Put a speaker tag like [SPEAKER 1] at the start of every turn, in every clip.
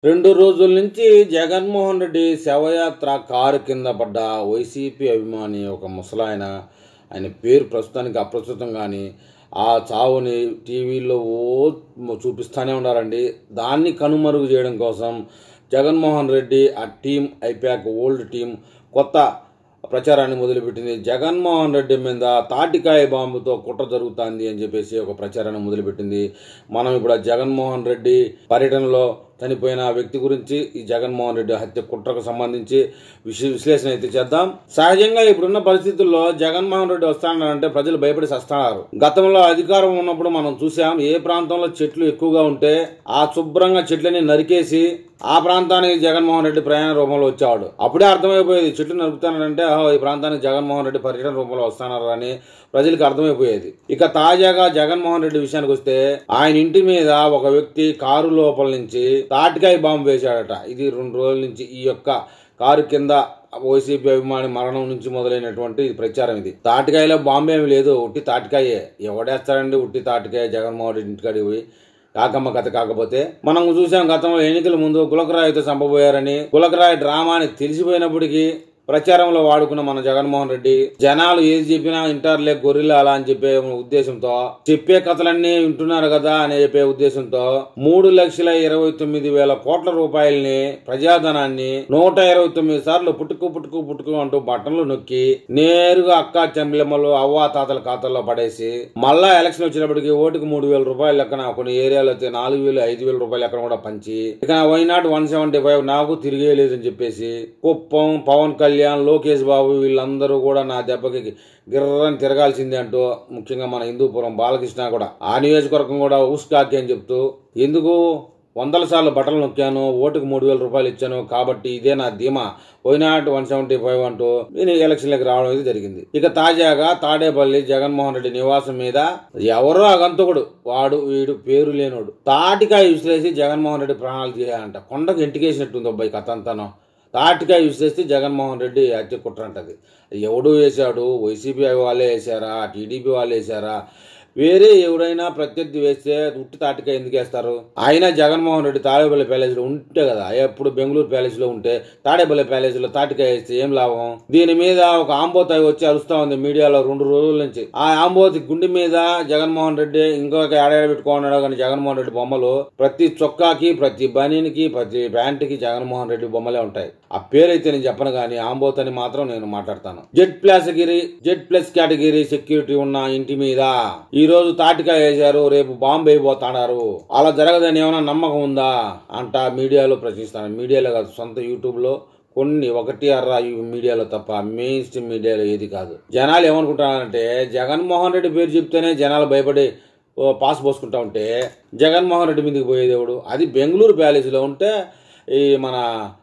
[SPEAKER 1] 2 రోజుల నుంచి జగన్మోహన్ రెడ్డి శవయాత్ర కారు కింద పడ్డ వైసీపీ అభిమాని ఒక ముసలాయన, ఆయన పేరు ప్రస్తుతానికి అప్రస్తుతం కానీ ఆ చావుని టీవీలో చూపిస్తూనే ఉన్నారండి. దాన్ని కనుమరుగు చేయడం కోసం జగన్మోహన్ రెడ్డి ఆ టీం ఐపాక్ ఓల్డ్ టీం కొత్త ప్రచారాన్ని మొదలుపెట్టింది. జగన్మోహన్ రెడ్డి మీద తాటికాయ బాంబుతో కుట్ర జరుగుతుంది అని చెప్పేసి ఒక ప్రచారాన్ని మొదలుపెట్టింది. మనం ఇప్పుడు ఆ జగన్మోహన్ రెడ్డి పర్యటనలో చనిపోయిన వ్యక్తి గురించి, ఈ జగన్మోహన్ రెడ్డి హత్య కుట్రకు సంబంధించి విశ్లేషణ అయితే చేద్దాం. సహజంగా ఇప్పుడున్న పరిస్థితుల్లో జగన్మోహన్ రెడ్డి వస్తానంటే ప్రజలు భయపడి వస్తున్నారు. గతంలో అధికారం ఉన్నప్పుడు మనం చూసాం, ఏ ప్రాంతంలో చెట్లు ఎక్కువగా ఉంటే ఆ శుభ్రంగా చెట్లని నరికేసి ఆ ప్రాంతానికి జగన్మోహన్ రెడ్డి ప్రయాణ రూపంలో వచ్చేవాడు. అప్పుడే అర్థమైపోయేది, చెట్లు నరుకుతానంటే ఈ ప్రాంతానికి జగన్మోహన్ రెడ్డి పర్యటన రూపంలో వస్తున్నారు అని ప్రజలకు అర్థమైపోయేది. ఇక తాజాగా జగన్మోహన్ రెడ్డి విషయానికి వస్తే, ఆయన ఇంటి మీద ఒక వ్యక్తి కారు లోపల నుంచి తాటికాయ బాంబు వేశాడట. ఇది 2 రోజుల నుంచి ఈ యొక్క కారు కింద వైసీపీ అభిమాని మరణం నుంచి మొదలైనటువంటి ప్రచారం. ఇది తాటికాయలో బాంబు ఏమి లేదు, ఉట్టి తాటికాయే. ఎవడేస్తాడండి ఉట్టి తాటికాయ జగన్మోహన్ రెడ్డి ఇంటికాడికి పోయి? కాకమ్మ కథ. కాకపోతే మనం చూసాం, గతంలో ఎన్నికల ముందు గులకరాయితో చంపబోయారని, గులకరాయి డ్రామాని తెలిసిపోయినప్పటికీ ప్రచారంలో వాడుకున్న మన జగన్మోహన్ రెడ్డి జనాలు ఏది చెప్పినా ఇంటర్లే గొర్రెలు అలా అని చెప్పే ఉద్దేశంతో, చెప్పే కథలన్నీ వింటున్నారు కదా అనే చెప్పే ఉద్దేశంతో 3,29,000 కోట్ల రూపాయలని ప్రజాధనాన్ని 129 సార్లు పుట్టుకు అంటూ బట్టన్లు నొక్కి నేరుగా అక్కా చెంబలమ్మలు అవ్వా తాతల ఖాతాల్లో పడేసి, మళ్ళా ఎలక్షన్ వచ్చినప్పటికీ ఓటుకు 3,000 రూపాయలు లెక్కన, కొన్ని ఏరియాలో అయితే 4,000 5,000 రూపాయలు లెక్కన కూడా పంచి, ఇక వైనాట్ 175 నాకు తిరిగే లేదని చెప్పేసి కుప్పం, పవన్ కళ్యాణ్, లోకేష్ బాబు వీళ్ళందరూ కూడా నా దెబ్బకి గిర్రని తిరగాల్సిందే అంటూ, ముఖ్యంగా మన హిందూపురం బాలకృష్ణ కూడా ఆ నియోజకవర్గం కూడా ఊసుకాకి అని చెప్తూ, ఎందుకు 100 సార్లు బట్టలు నొక్కాను, ఓటుకు 3,000 రూపాయలు ఇచ్చాను కాబట్టి ఇదే నా ధీమా, వైనాట్ 175 అంటూ నేను ఎలక్షన్లకు రావడం అయితే జరిగింది. ఇక తాజాగా తాడేపల్లి జగన్మోహన్ రెడ్డి నివాసం మీద ఎవరో అగంతకుడు, వాడు వీడు పేరు లేనోడు తాటికాయ విసిరేసి జగన్మోహన్ రెడ్డి ప్రాణాలు తీయాలంట. కొండకు ఎంటికేసినట్టుంది అబ్బాయి కథ అంతాను. తాటికాయ విసిరేస్తే జగన్మోహన్ రెడ్డి హత్య కుట్ర అంటది. ఎవడు వేశాడు? వైసీపీ వాళ్ళే వేశారా? టీడీపీ వాళ్ళు వేశారా? వేరే ఎవరైనా ప్రత్యర్థి వేస్తే ఉట్టి తాటికాయ ఎందుకు వేస్తారు? అయినా జగన్మోహన్ రెడ్డి తాడేపల్లి ప్యాలెస్లో ఉంటే కదా, ఎప్పుడు బెంగళూరు ప్యాలెస్లో ఉంటే తాడేపల్లి ప్యాలెస్లో తాటికాయ వేస్తే ఏం లాభం? దీని మీద ఒక ఆంబోతాయి వచ్చి అరుస్తా ఉంది మీడియాలో 2 రోజుల నుంచి. ఆ ఆంబోతి గుండె మీద జగన్మోహన్ రెడ్డి ఇంకొక ఏడాది పెట్టుకున్నాడు కానీ జగన్మోహన్ రెడ్డి బొమ్మలు ప్రతి చొక్కాకి, ప్రతి బనీనికి, ప్రతి ప్యాంటుకి జగన్మోహన్ రెడ్డి బొమ్మలే ఉంటాయి. ఆ పేరైతే నేను చెప్పను కానీ ఆంబోతని మాత్రం నేను మాట్లాడతాను. జెడ్ ప్లస్ కేటగిరీ సెక్యూరిటీ ఉన్న ఇంటి మీద ఈ రోజు తాటికాయ వేశారు, రేపు బాంబు వేయబోతున్నారు. అలా జరగదని ఏమైనా నమ్మకం ఉందా అంట మీడియాలో ప్రశ్నిస్తాను. మీడియాలో కాదు, సొంత యూట్యూబ్ లో కొన్ని 1 మీడియాలో తప్ప మెయిన్ స్ట్రీమ్ మీడియాలో ఏది కాదు. జనాలు ఏమనుకుంటున్నారంటే, జగన్మోహన్ రెడ్డి పేరు చెప్తేనే జనాలు భయపడి పాస్ పోసుకుంటా ఉంటే జగన్మోహన్ రెడ్డి మీదకి పోయేదేవుడు. అది బెంగళూరు ప్యాలెస్లో ఉంటే ఈ మన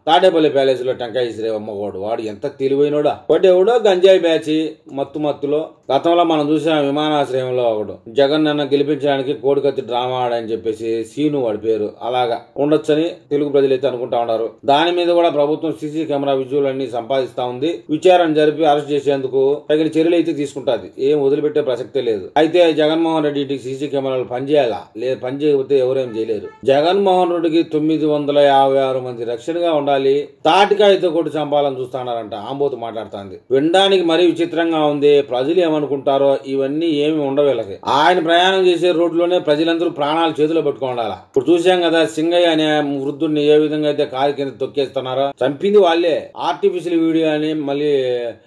[SPEAKER 1] తాడేపల్లి ప్యాలెస్లో టెంకాయ ఇసిరే అమ్మగోడు, వాడు ఎంత తెలివైనోడా. ఒకటేవుడో గంజాయి బ్యాచి మత్తులో గతంలో మనం చూసాం విమానాశ్రయంలో ఒకడు జగన్ నన్ను గెలిపించడానికి కోడికత్తి డ్రామా ఆడని చెప్పేసి సీను వాడి పేరు. అలాగా ఉండొచ్చని తెలుగు ప్రజలైతే అనుకుంటా ఉన్నారు. దాని మీద కూడా ప్రభుత్వం సీసీ కెమెరా విజువల్ అన్ని సంపాదిస్తా ఉంది. విచారణ జరిపి అరెస్ట్ చేసేందుకు తగిన చర్యలు అయితే తీసుకుంటాది. ఏం వదిలిపెట్టే ప్రసక్తే లేదు. అయితే జగన్మోహన్ రెడ్డి ఇంటికి సీసీ కెమెరాలు పనిచేయాలా? లేదు, పని చేయకపోతే ఎవరేం చేయలేరు. జగన్మోహన్ రెడ్డికి 956 మంది రక్షణగా ఉండాలి, తాటికాయతో కొట్టి చంపాలని చూస్తున్నారంట. ఆంబోతు మాట్లాడుతుంది. వినడానికి మరీ విచిత్రంగా ఉంది. ప్రజలు ఏమనుకుంటారో ఇవన్నీ ఏమి ఉండవు వీళ్ళకి. ఆయన ప్రయాణం చేసే రోడ్లోనే ప్రజలందరూ ప్రాణాలు చేతిలో పెట్టుకోవాలా. ఇప్పుడు చూసాం కదా, సింగయ్య అనే వృద్ధుడిని ఏ విధంగా అయితే కారు కింద తొక్కేస్తున్నారో, చంపింది వాళ్ళే. ఆర్టిఫిషియల్ వీడియో అని మళ్ళీ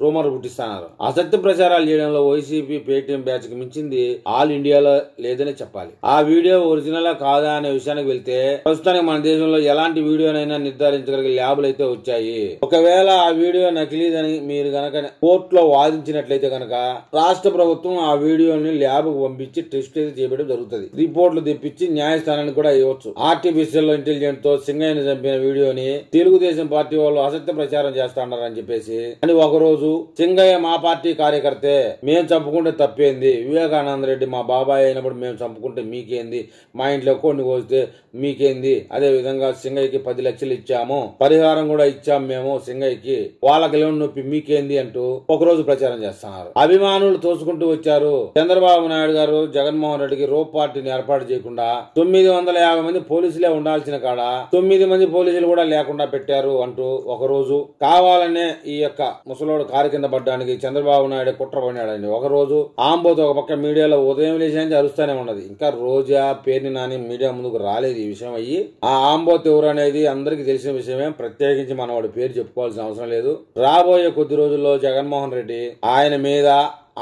[SPEAKER 1] రూమర్ పుట్టిస్తున్నారు. అసత్య ప్రచారాలు చేయడంలో వైసీపీ పేటీఎం బ్యాచ్ కి మించింది ఆల్ ఇండియాలో లేదనే చెప్పాలి. ఆ వీడియో ఒరిజినల్ కాదా అనే విషయానికి వెళ్తే, ప్రస్తుతానికి మన దేశంలో ఎలాంటి వీడియోనైనా నిర్ధారించగలిగే ల్యాబులు అయితే వచ్చాయి. ఒకవేళ ఆ వీడియో నకిలీదని మీరు గనక కోర్టులో వాదించినట్లయితే గనక రాష్ట్ర ప్రభుత్వం ఆ వీడియోని ల్యాబ్ కు పంపించి టెస్ట్ అయితే చేయడం జరుగుతుంది. రిపోర్ట్లు తెప్పించి న్యాయస్థానానికి కూడా ఇవ్వచ్చు. ఆర్టిఫిషియల్ ఇంటెలిజెన్స్ తో సింగయ్యని చంపిన వీడియోని తెలుగుదేశం పార్టీ వాళ్ళు అసత్య ప్రచారం చేస్తారని చెప్పేసి అని ఒకరోజు సింగయ్య మా పార్టీ కార్యకర్తే, మేము చంపుకుంటే తప్పేంది, వివేకానంద రెడ్డి మా బాబాయ్ అయినప్పుడు మేము చంపుకుంటే మీకేంది, మా ఇంట్లో కొన్ని కోస్తే మీకేంది, అదే విధంగా సింగయ్యకి 10 10 లక్షలు ఇచ్చాము, పరిహారం కూడా ఇచ్చాము మేము సింగయ్యకి, వాళ్ళకి లేని నొప్పి మీకేంది అంటూ ఒకరోజు ప్రచారం చేస్తున్నారు. అభిమానులు తోసుకుంటూ వచ్చారు. చంద్రబాబు నాయుడు గారు జగన్మోహన్ రెడ్డికి రోప్ పార్టీని ఏర్పాటు చేయకుండా 950 మంది పోలీసులే ఉండాల్సిన కాడ 9 మంది పోలీసులు కూడా లేకుండా పెట్టారు అంటూ ఒకరోజు కావాలనే ఈ యొక్క ముసలోడు కారు కింద పడ్డానికి చంద్రబాబు నాయుడు కుట్ర పడినాడండి. ఒకరోజు ఆంబోతో ఒక పక్క మీడియాలో ఉదయం లేచి అరుస్తూనే ఉన్నది. ఇంకా రోజా పేరుని నాని మీడియా ముందుకు రాలేదు ఈ విషయం అయ్యి. ఆ ఆంబోత్ ఎవరు అనేది అందరికీ తెలిసిన విషయమే, ప్రత్యేకించి మన వాడి పేరు చెప్పుకోవాల్సిన అవసరం లేదు. రాబోయే కొద్ది రోజుల్లో జగన్మోహన్ రెడ్డి ఆయన మీద,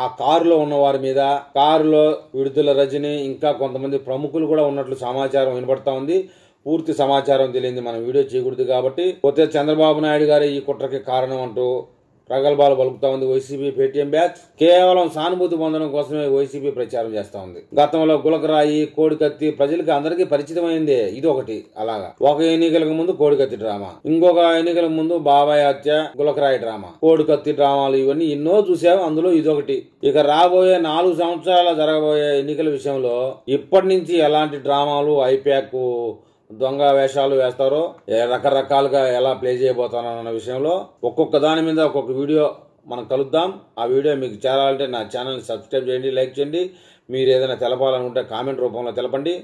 [SPEAKER 1] ఆ కారులో ఉన్న వారి మీద, కారులో విడుదల రజని ఇంకా కొంతమంది ప్రముఖులు కూడా ఉన్నట్లు సమాచారం వినపడతా ఉంది. పూర్తి సమాచారం తెలియంది మనం వీడియో చేయకూడదు కాబట్టి. పోతే చంద్రబాబు నాయుడు గారి ఈ కుట్రకి కారణం అంటూ ప్రగల్భాలు పలుకుతా ఉంది వైసీపీ పేటీఎం బ్యాచ్. కేవలం సానుభూతి పొందడం కోసమే వైసీపీ ప్రచారం చేస్తా ఉంది. గతంలో గులకరాయి, కోడికత్తి ప్రజలకు అందరికీ పరిచితమైందే. ఇది ఒకటి. అలాగా ఒక ఎన్నికలకు ముందు కోడికత్తి డ్రామా, ఇంకొక ఎన్నికలకు ముందు బాబాయ్ హత్య, గులకరాయి డ్రామా, కోడికత్తి డ్రామాలు ఇవన్నీ ఎన్నో చూసాము. అందులో ఇదొకటి. ఇక రాబోయే 4 సంవత్సరాల జరగబోయే ఎన్నికల విషయంలో ఇప్పటి నుంచి ఎలాంటి డ్రామాలు, ఐప్యాక్ దొంగ వేషాలు వేస్తారో, రకరకాలుగా ఎలా ప్లే చేయబోతారో అన్న విషయంలో ఒక్కొక్క దాని మీద ఒక్కొక్క వీడియో మనం కలుద్దాం. ఆ వీడియో మీకు చేరాలంటే నా ఛానల్ని సబ్స్క్రైబ్ చేయండి, లైక్ చేయండి. మీరు ఏదైనా తెలపాలనుకుంటే కామెంట్ రూపంలో తెలపండి.